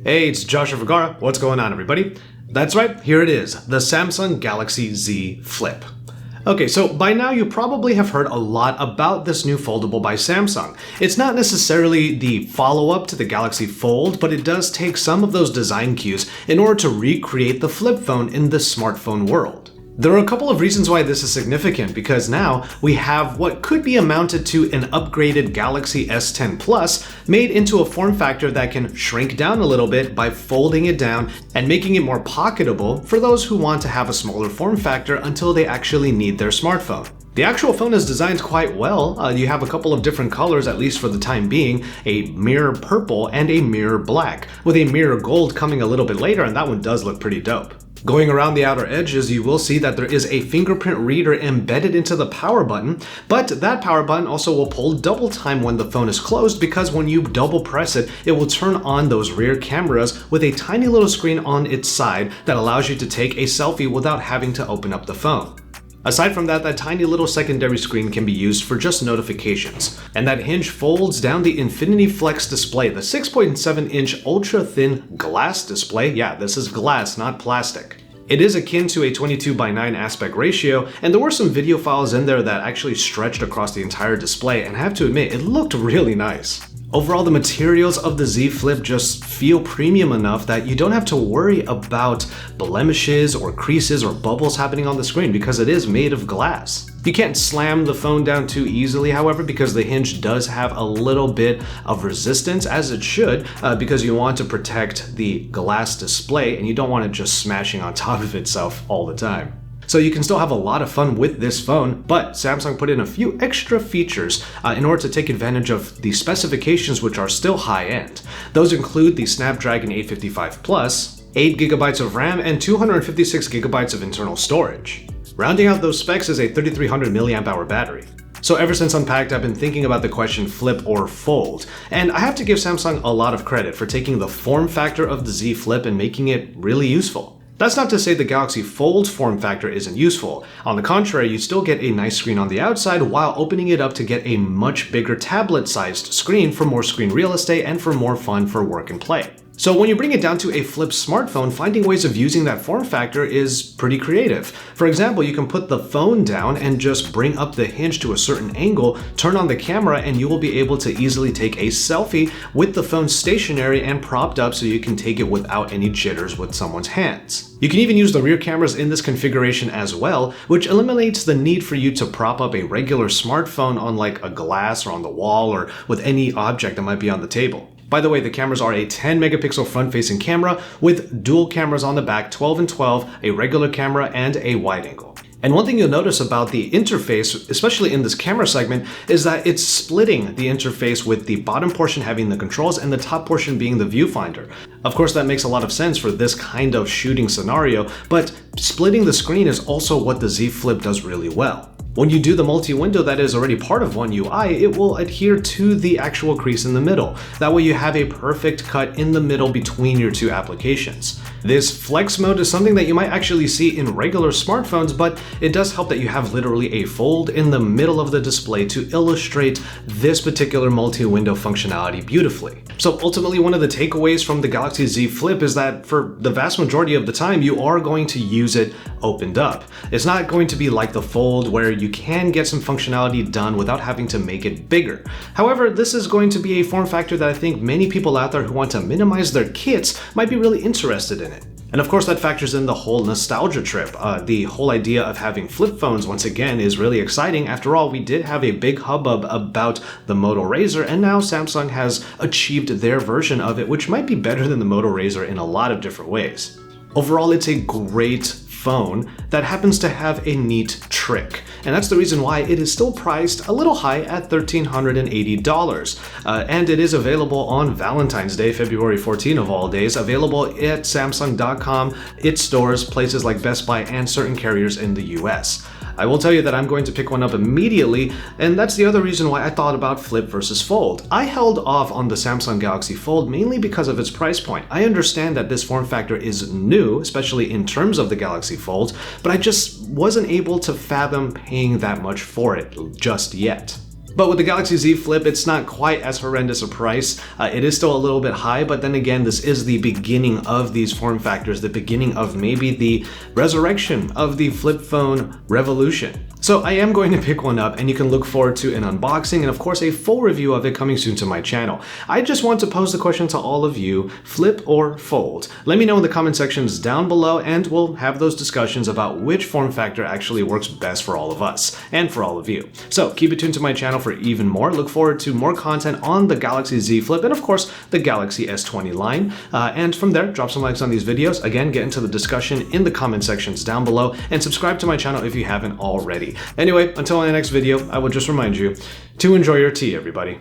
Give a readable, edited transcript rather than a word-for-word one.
Hey, it's Joshua Vergara. What's going on, everybody? That's right, here it is, the Samsung Galaxy Z Flip. Okay, so by now you probably have heard a lot about this new foldable by Samsung. It's not necessarily the follow-up to the Galaxy Fold, but it does take some of those design cues in order to recreate the flip phone in the smartphone world. There are a couple of reasons why this is significant, because now we have what could be amounted to an upgraded Galaxy S10 Plus made into a form factor that can shrink down a little bit by folding it down and making it more pocketable for those who want to have a smaller form factor until they actually need their smartphone. The actual phone is designed quite well. You have a couple of different colors, at least for the time being, a mirror purple and a mirror black, with a mirror gold coming a little bit later, and that one does look pretty dope. Going around the outer edges, you will see that there is a fingerprint reader embedded into the power button, but that power button also will pull double time when the phone is closed, because when you double press it, it will turn on those rear cameras with a tiny little screen on its side that allows you to take a selfie without having to open up the phone. Aside from that tiny little secondary screen can be used for just notifications. And that hinge folds down the Infinity Flex display, the 6.7-inch ultra-thin glass display. Yeah, this is glass, not plastic. It is akin to a 22:9 aspect ratio, and there were some video files in there that actually stretched across the entire display, and I have to admit, it looked really nice. Overall, the materials of the Z Flip just feel premium enough that you don't have to worry about blemishes or creases or bubbles happening on the screen because it is made of glass. You can't slam the phone down too easily, however, because the hinge does have a little bit of resistance, as it should, because you want to protect the glass display and you don't want it just smashing on top of itself all the time. So you can still have a lot of fun with this phone, but Samsung put in a few extra features in order to take advantage of the specifications, which are still high-end. Those include the Snapdragon 855 Plus, 8GB of RAM, and 256GB of internal storage. Rounding out those specs is a 3300 mAh battery. So ever since Unpacked, I've been thinking about the question flip or fold, and I have to give Samsung a lot of credit for taking the form factor of the Z Flip and making it really useful. That's not to say the Galaxy Fold's form factor isn't useful. On the contrary, you still get a nice screen on the outside while opening it up to get a much bigger tablet-sized screen for more screen real estate and for more fun for work and play. So when you bring it down to a flip smartphone, finding ways of using that form factor is pretty creative. For example, you can put the phone down and just bring up the hinge to a certain angle, turn on the camera, and you will be able to easily take a selfie with the phone stationary and propped up so you can take it without any jitters with someone's hands. You can even use the rear cameras in this configuration as well, which eliminates the need for you to prop up a regular smartphone on like a glass or on the wall or with any object that might be on the table. By the way, the cameras are a 10 megapixel front-facing camera with dual cameras on the back, 12 and 12, a regular camera, and a wide angle. And one thing you'll notice about the interface, especially in this camera segment, is that it's splitting the interface with the bottom portion having the controls and the top portion being the viewfinder. Of course, that makes a lot of sense for this kind of shooting scenario, but splitting the screen is also what the Z Flip does really well. When you do the multi-window that is already part of One UI, it will adhere to the actual crease in the middle. That way you have a perfect cut in the middle between your two applications. This flex mode is something that you might actually see in regular smartphones, but it does help that you have literally a fold in the middle of the display to illustrate this particular multi-window functionality beautifully. So ultimately, one of the takeaways from the Galaxy Z Flip is that for the vast majority of the time, you are going to use it opened up. It's not going to be like the Fold where you can get some functionality done without having to make it bigger. However, this is going to be a form factor that I think many people out there who want to minimize their kits might be really interested in it. And of course that factors in the whole nostalgia trip. The whole idea of having flip phones once again is really exciting. After all, we did have a big hubbub about the Moto Razr, and now Samsung has achieved their version of it, which might be better than the Moto Razr in a lot of different ways. Overall, it's a great phone that happens to have a neat trick, and that's the reason why it is still priced a little high at $1,380. And it is available on Valentine's Day, February 14 of all days, available at Samsung.com, its stores, places like Best Buy, and certain carriers in the US. I will tell you that I'm going to pick one up immediately, and that's the other reason why I thought about flip versus fold. I held off on the Samsung Galaxy Fold mainly because of its price point. I understand that this form factor is new, especially in terms of the Galaxy Fold, but I just wasn't able to fathom paying that much for it just yet. But with the Galaxy Z Flip, it's not quite as horrendous a price. It is still a little bit high, but then again, this is the beginning of these form factors, the beginning of maybe the resurrection of the flip phone revolution. So I am going to pick one up, and you can look forward to an unboxing and of course a full review of it coming soon to my channel. I just want to pose the question to all of you, flip or fold? Let me know in the comment sections down below, and we'll have those discussions about which form factor actually works best for all of us and for all of you. So keep it tuned to my channel for even more. Look forward to more content on the Galaxy Z Flip and of course the Galaxy S20 line. And from there, drop some likes on these videos. Again, get into the discussion in the comment sections down below, and subscribe to my channel if you haven't already. Anyway, until my next video, I will just remind you to enjoy your tea, everybody.